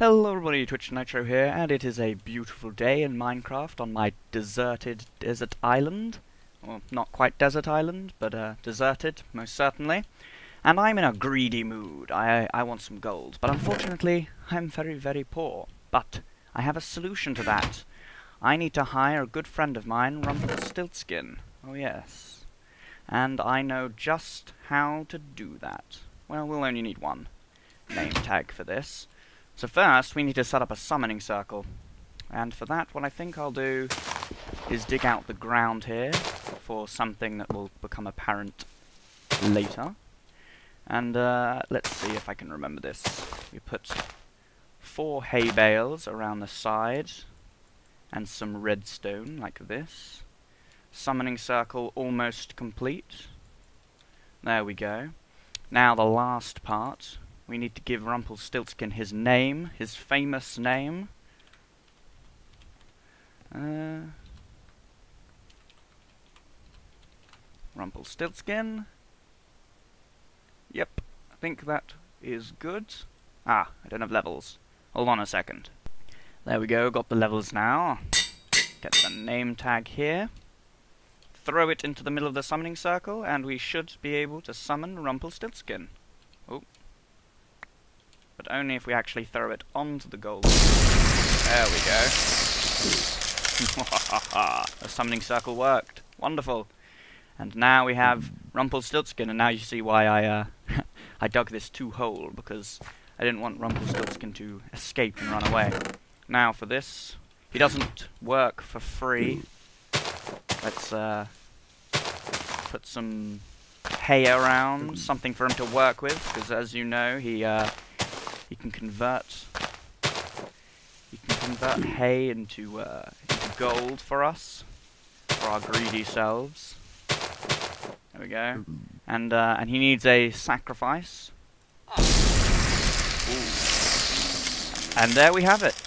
Hello everybody, Twitch Nitro here, and it is a beautiful day in Minecraft on my deserted desert island. Well, not quite desert island, but deserted, most certainly. And I'm in a greedy mood. I want some gold, but unfortunately, I'm very, very poor. But I have a solution to that. I need to hire a good friend of mine, Rumpelstiltskin. Oh yes. And I know just how to do that. Well, we'll only need one name tag for this. So first, we need to set up a summoning circle. And for that, what I think I'll do is dig out the ground here for something that will become apparent later. And let's see if I can remember this. We put 4 hay bales around the side and some redstone like this. Summoning circle almost complete. There we go. Now the last part. We need to give Rumpelstiltskin his name, his famous name. Rumpelstiltskin. Yep, I think that is good. Ah, I don't have levels. Hold on a second. There we go, got the levels now. Get the name tag here. Throw it into the middle of the summoning circle, and we should be able to summon Rumpelstiltskin. Oh. But only if we actually throw it onto the gold. There we go. The summoning circle worked. Wonderful. And now we have Rumpelstiltskin, and now you see why I I dug this 2 hole, because I didn't want Rumpelstiltskin to escape and run away. Now for this, he doesn't work for free. Let's put some hay around, something for him to work with, because as you know, he can convert hay into gold for us, for our greedy selves. There we go. And he needs a sacrifice. Ooh. And there we have it.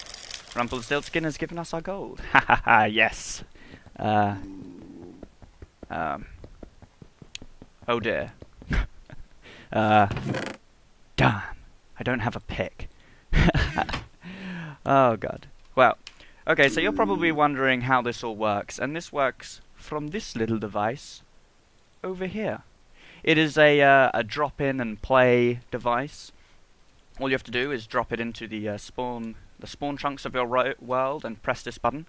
Rumpelstiltskin has given us our gold. Ha ha ha, yes. Oh dear. Damn. I don't have a pick. Oh god. Well, okay, so you're probably wondering how this all works, and this works from this little device over here. It is a drop-in and play device. All you have to do is drop it into the spawn chunks of your world and press this button.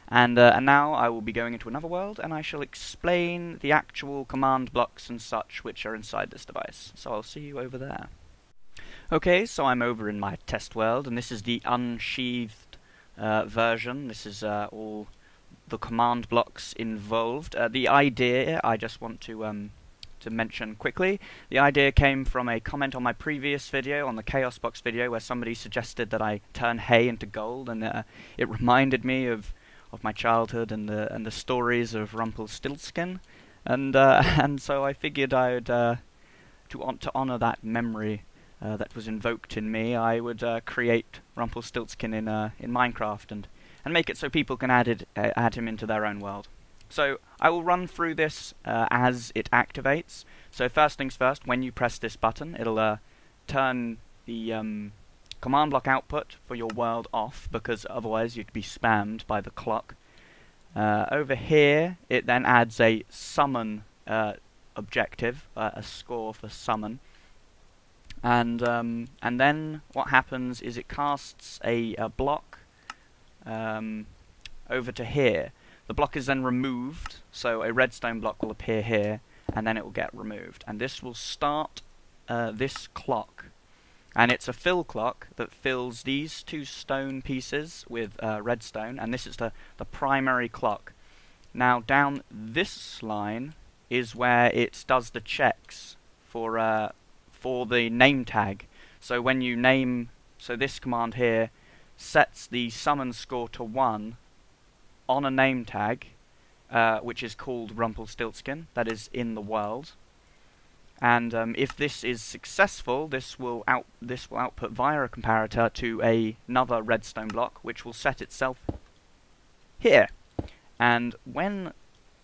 And now I will be going into another world, and I shall explain the actual command blocks and such which are inside this device. So I'll see you over there. Okay, so I'm over in my test world, and this is the unsheathed version. This is all the command blocks involved. The idea, I just want to mention quickly, the idea came from a comment on my previous video, on the Chaos Box video, where somebody suggested that I turn hay into gold, and it reminded me of my childhood and the stories of Rumpelstiltskin, and so I figured I would to honor that memory that was invoked in me, I would create Rumpelstiltskin in Minecraft and make it so people can add him into their own world. So I will run through this as it activates. So first things first, when you press this button, it'll turn the command block output for your world off, because otherwise you'd be spammed by the clock. Over here, it then adds a summon objective, a score for summon. And then what happens is it casts a block over to here. The block is then removed, so a redstone block will appear here, and then it will get removed. And this will start this clock. And it's a fill clock that fills these 2 stone pieces with redstone, and this is the primary clock. Now down this line is where it does the checks for the name tag. So when you name, so this command here sets the summon score to 1 on a name tag, which is called Rumpelstiltskin, that is in the world. And if this is successful, this will output via a comparator to another redstone block, which will set itself here. And when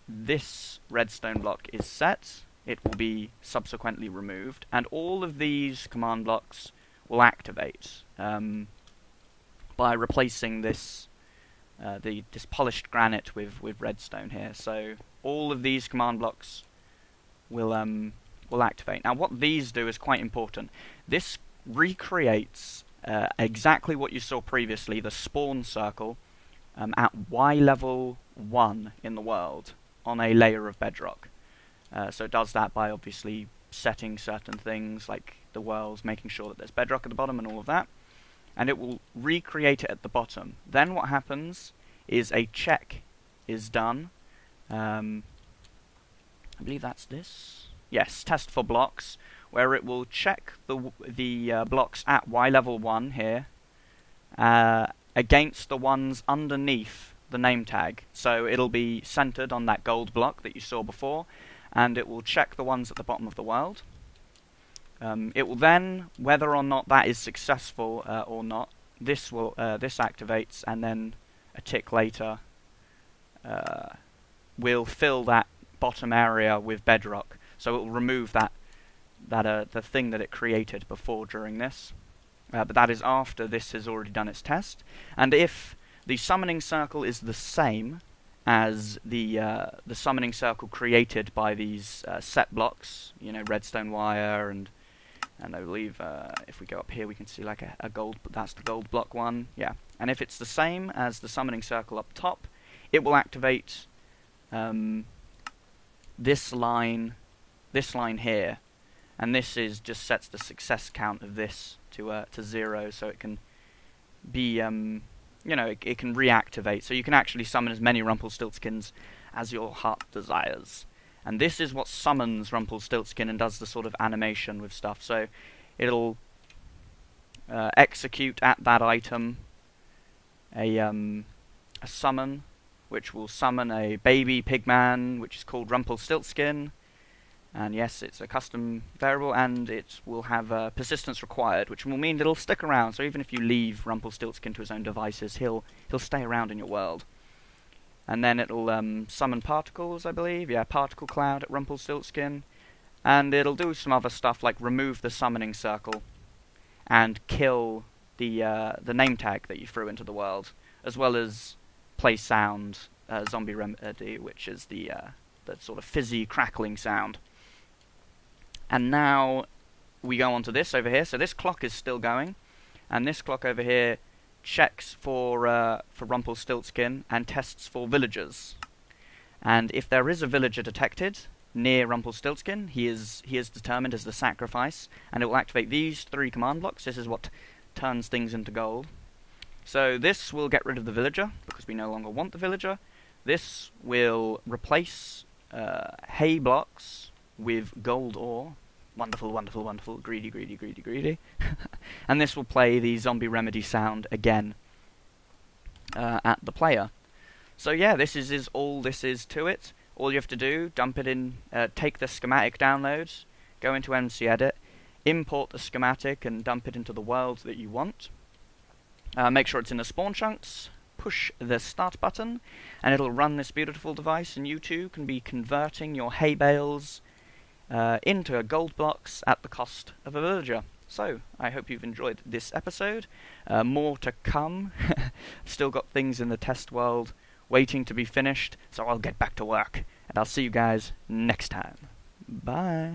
this redstone block is set, it will be subsequently removed, and all of these command blocks will activate. by replacing this this polished granite with redstone here. So all of these command blocks will activate. Now what these do is quite important. This recreates exactly what you saw previously, the spawn circle, at Y level 1 in the world on a layer of bedrock. So it does that by obviously setting certain things like the worlds, making sure that there's bedrock at the bottom and all of that, and it will recreate it at the bottom. Then what happens is a check is done. I believe that's this. Yes, test for blocks, where it will check the blocks at Y level 1 here against the ones underneath the name tag. So it'll be centered on that gold block that you saw before, and it will check the ones at the bottom of the world. It will then, whether or not that is successful or not, this activates, and then a tick later will fill that bottom area with bedrock. So it will remove the thing that it created before during this. But that is after this has already done its test. And if the summoning circle is the same as the summoning circle created by these set blocks, you know, redstone wire, and I believe if we go up here we can see like a gold, that's the gold block one, yeah. And if it's the same as the summoning circle up top, it will activate this line here, and this is just sets the success count of this to 0, so it can be you know, it can reactivate, so you can actually summon as many Rumpelstiltskins as your heart desires. And this is what summons Rumpelstiltskin and does the sort of animation with stuff. So it'll execute at that item a summon, which will summon a baby pigman, which is called Rumpelstiltskin. And yes, it's a custom variable, and it will have persistence required, which will mean it'll stick around. So even if you leave Rumpelstiltskin to his own devices, he'll stay around in your world. And then it'll summon particles, I believe. Yeah, particle cloud at Rumpelstiltskin. And it'll do some other stuff like remove the summoning circle and kill the name tag that you threw into the world, as well as play sound, zombie remedy, which is the sort of fizzy crackling sound. And now we go on to this over here. So this clock is still going, and this clock over here checks for Rumpelstiltskin and tests for villagers. And if there is a villager detected near Rumpelstiltskin, he is determined as the sacrifice, and it will activate these 3 command blocks. This is what turns things into gold. So this will get rid of the villager, because we no longer want the villager. This will replace hay blocks with gold ore. Wonderful, wonderful, wonderful. Greedy, greedy, greedy, greedy. And this will play the zombie remedy sound again at the player. So yeah, this is all this is to it. All you have to do, dump it in, take the schematic downloads, go into MCedit, import the schematic and dump it into the world that you want. Make sure it's in the spawn chunks, push the start button, and it'll run this beautiful device, and you too can be converting your hay bales into gold blocks at the cost of a villager. So, I hope you've enjoyed this episode. More to come. Still got things in the test world waiting to be finished, so I'll get back to work. And I'll see you guys next time. Bye.